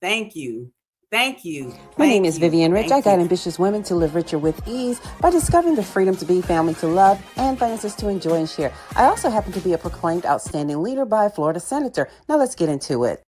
Thank you. Thank you. My name is Thank you. Vivian Rich. I Thank guide you. ambitious women to live richer with ease by discovering the freedom to be, family to love, and finances to enjoy and share. I also happen to be a proclaimed outstanding leader by a Florida senator. Now let's get into it.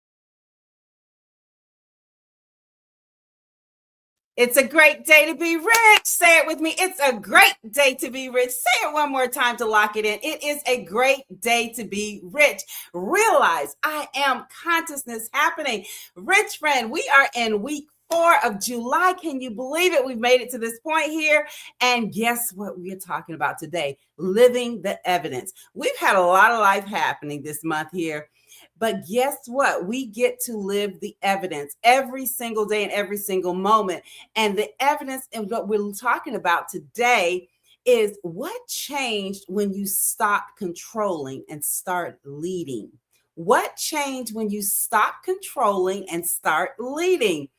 It's a great day to be rich. Say it with me. It's a great day to be rich. Say it one more time to lock it in. It is a great day to be rich. Realize I am consciousness happening. Rich friend, we are in week 4 of July. Can you believe it? We've made it to this point here. And guess what we're talking about today? Living the evidence. We've had a lot of life happening this month here. But guess what? We get to live the evidence every single day and every single moment. And the evidence and what we're talking about today is what changed when you stopped controlling and start leading. What changed when you stop controlling and start leading?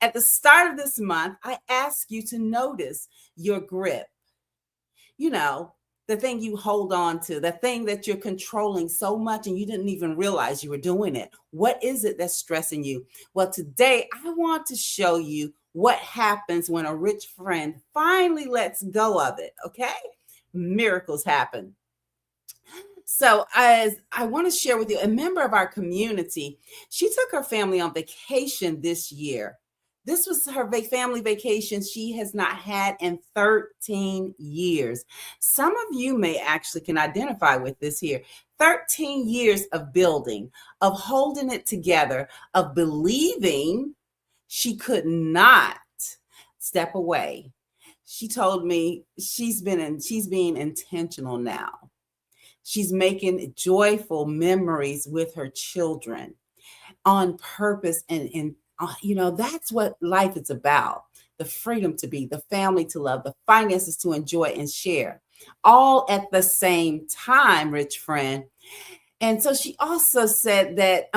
At the start of this month, I ask you to notice your grip. You know, the thing you hold on to, the thing that you're controlling so much and you didn't even realize you were doing it. What is it that's stressing you? Well, today I want to show you what happens when a rich friend finally lets go of it, okay? Miracles happen. So, as I want to share with you, a member of our community, she took her family on vacation this year. This was her family vacation she has not had in 13 years. Some of you may actually can identify with this here. 13 years of building, of holding it together, of believing she could not step away. She told me she's being intentional now. She's making joyful memories with her children on purpose. And that's what life is about. The freedom to be, the family to love, the finances to enjoy and share, all at the same time, rich friend. And so she also said that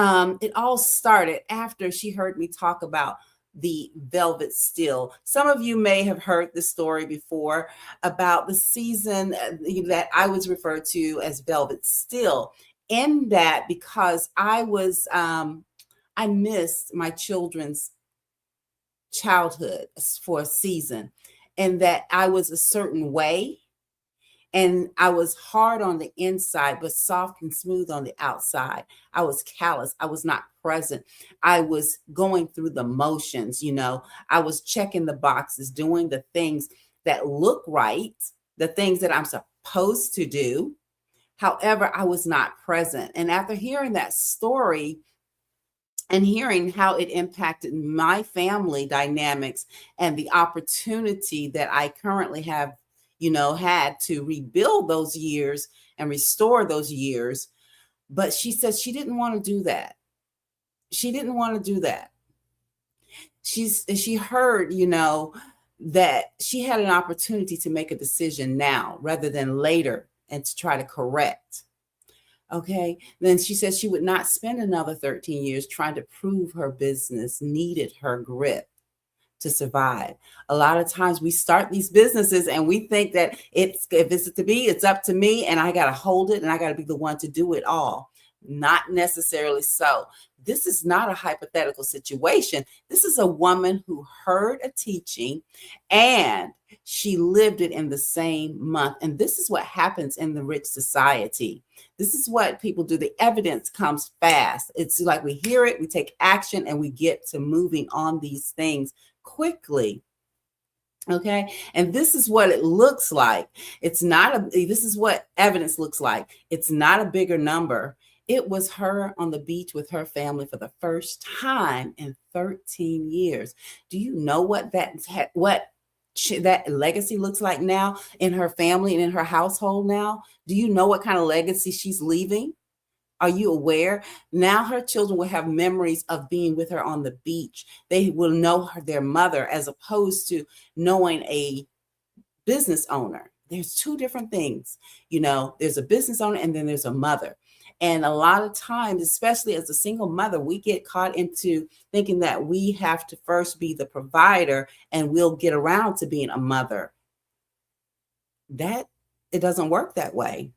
it all started after she heard me talk about the velvet still. Some of you may have heard the story before about the season that I was referred to as velvet still. In that, because I missed my children's childhood for a season, and that I was a certain way. And I was hard on the inside, but soft and smooth on the outside. I was callous. I was not present. I was going through the motions, I was checking the boxes, doing the things that look right, the things that I'm supposed to do. However, I was not present. And after hearing that story, and hearing how it impacted my family dynamics and the opportunity that I currently have, had to rebuild those years and restore those years. But she said she didn't want to do that. She didn't want to do that. She heard, that she had an opportunity to make a decision now rather than later and to try to correct. Okay. Then she said she would not spend another 13 years trying to prove her business needed her grit to survive. A lot of times we start these businesses and we think that if it's to be, it's up to me and I got to hold it and I got to be the one to do it all. Not necessarily so. This is not a hypothetical situation. This is a woman who heard a teaching and she lived it in the same month. And this is what happens in the rich society. This is what people do. The evidence comes fast. It's like we hear it, we take action, and we get to moving on these things quickly. Okay. And this is what it looks like. This is what evidence looks like. It's not a bigger number. It was her on the beach with her family for the first time in 13 years. Do you know what that legacy looks like now in her family and in her household now? Do you know what kind of legacy she's leaving? Are you aware? Now her children will have memories of being with her on the beach. They will know their mother as opposed to knowing a business owner. There's two different things. There's a business owner and then there's a mother. And a lot of times, especially as a single mother, we get caught into thinking that we have to first be the provider and we'll get around to being a mother. It doesn't work that way.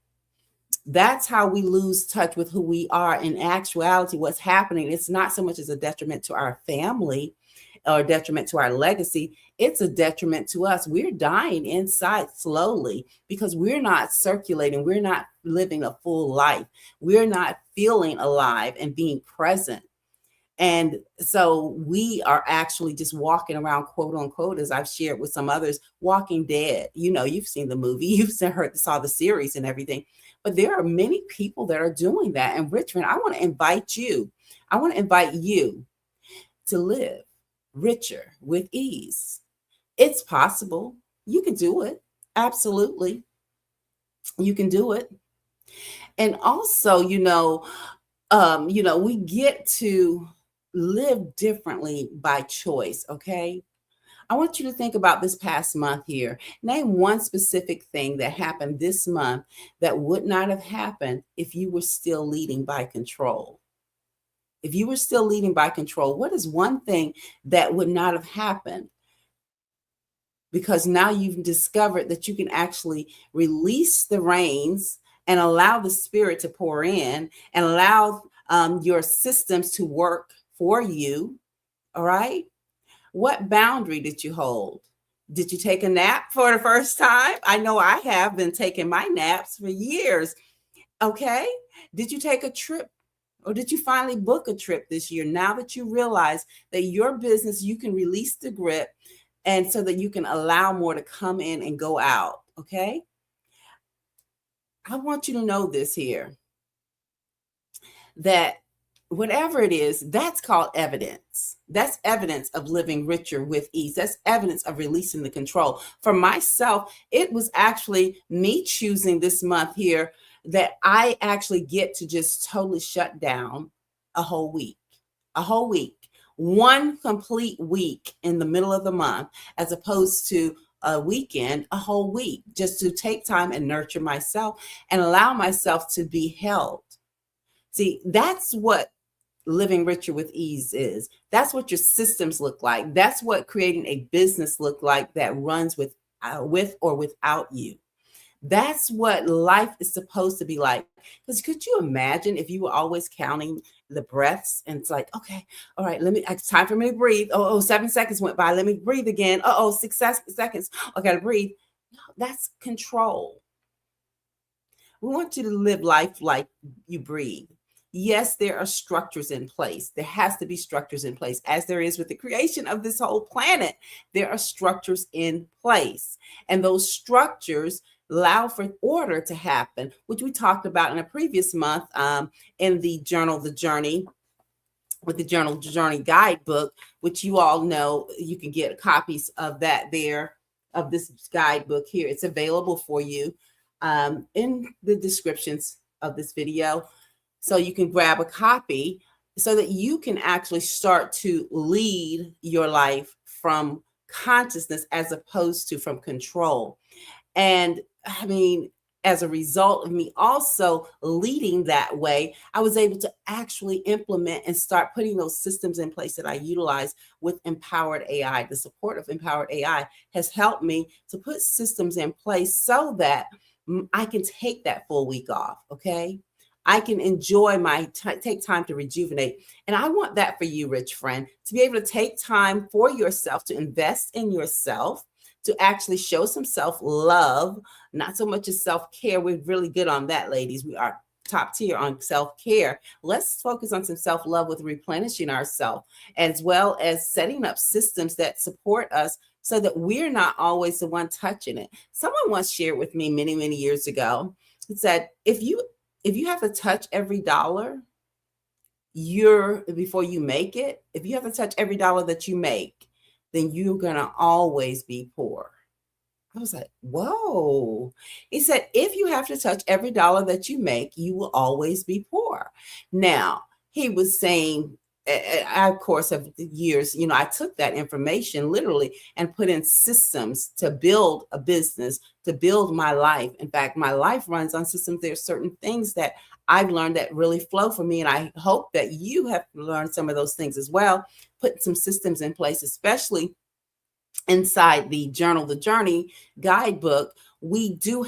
That's how we lose touch with who we are. In actuality, what's happening, it's not so much as a detriment to our family or detriment to our legacy. It's a detriment to us. We're dying inside slowly because we're not circulating. We're not living a full life. We're not feeling alive and being present. And so we are actually just walking around, quote unquote, as I've shared with some others, walking dead. You know, you've seen the movie, you've saw the series and everything. But there are many people that are doing that. And Richmond, I want to invite you to live richer with ease. It's possible. You can do it. Absolutely. You can do it. And also, we get to live differently by choice, okay? I want you to think about this past month here. Name one specific thing that happened this month that would not have happened if you were still leading by control. If you were still leading by control, what is one thing that would not have happened? Because now you've discovered that you can actually release the reins and allow the spirit to pour in and allow your systems to work for you. All right. What boundary did you hold? Did you take a nap for the first time? I know I have been taking my naps for years. Okay. Did you take a trip? Or did you finally book a trip this year? Now that you realize that your business, you can release the grip and so that you can allow more to come in and go out. Okay. I want you to know this here, that whatever it is, that's called evidence. That's evidence of living richer with ease. That's evidence of releasing the control. For myself, it was actually me choosing this month here that I actually get to just totally shut down a whole week, one complete week in the middle of the month, as opposed to a weekend, a whole week, just to take time and nurture myself and allow myself to be held. See, that's what living richer with ease is. That's what your systems look like. That's what creating a business look like that runs with or without you. That's what life is supposed to be like. Because could you imagine if you were always counting the breaths and it's like, okay, all right, it's time for me to breathe. 7 seconds went by. Let me breathe again. 6 seconds. I got to breathe. No, that's control. We want you to live life like you breathe. Yes, there are structures in place. There has to be structures in place, as there is with the creation of this whole planet. There are structures in place, and those structures allow for order to happen, which we talked about in a previous month in the journal, The Journey, with the Journal Journey Guidebook, which you all know you can get copies of that there, of this guidebook here. It's available for you in the descriptions of this video. So you can grab a copy so that you can actually start to lead your life from consciousness as opposed to from control. And I mean, as a result of me also leading that way, I was able to actually implement and start putting those systems in place that I utilize with Empowered AI. The support of Empowered AI has helped me to put systems in place so that I can take that full week off. Okay. I can enjoy take time to rejuvenate. And I want that for you, rich friend, to be able to take time for yourself, to invest in yourself, to actually show some self-love, not so much as self-care. We're really good on that, ladies. We are top tier on self-care. Let's focus on some self-love with replenishing ourselves, as well as setting up systems that support us so that we're not always the one touching it. Someone once shared with me many, many years ago, it said, if you have to touch every dollar before you make it, if you have to touch every dollar that you make, then you're going to always be poor. I was like, whoa. He said, if you have to touch every dollar that you make, you will always be poor. Now, he was saying, I, of course, of the years, I took that information literally and put in systems to build a business, to build my life. In fact, my life runs on systems. There are certain things that I've learned that really flow for me. And I hope that you have learned some of those things as well. Put some systems in place, especially inside the journal, The Journey Guidebook, we do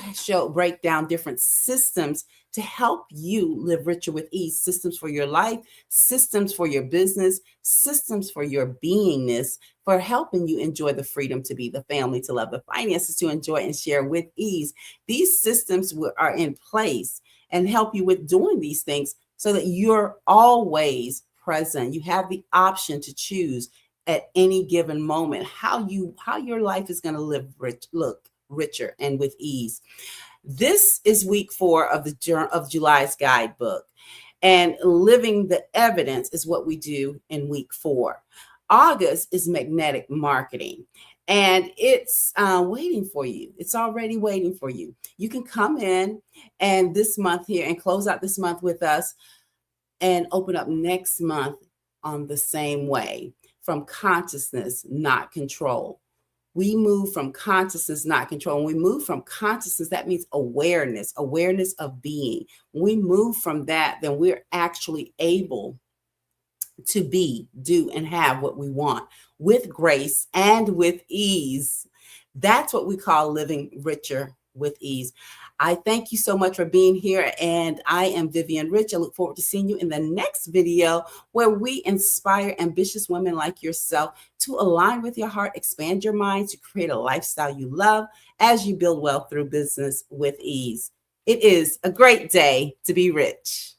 break down different systems to help you live richer with ease. Systems for your life, systems for your business, systems for your beingness, for helping you enjoy the freedom to be, the family to love, the finances to enjoy and share with ease. These systems are in place and help you with doing these things so that you're always present. You have the option to choose at any given moment how your life is going to look richer and with ease. This is week 4 of July's guidebook, and living the evidence is what we do in week 4. August is magnetic marketing, and it's waiting for you. It's already waiting for you. You can come in and this month here and close out this month with us and open up next month on the same way, from consciousness, not control. We move from consciousness, not control. When we move from consciousness, that means awareness of being. When we move from that, then we're actually able to be, do, and have what we want with grace and with ease. That's what we call living richer with ease. I thank you so much for being here, and I am Vivian Rich. I look forward to seeing you in the next video, where we inspire ambitious women like yourself to align with your heart, expand your mind, to create a lifestyle you love as you build wealth through business with ease. It is a great day to be rich.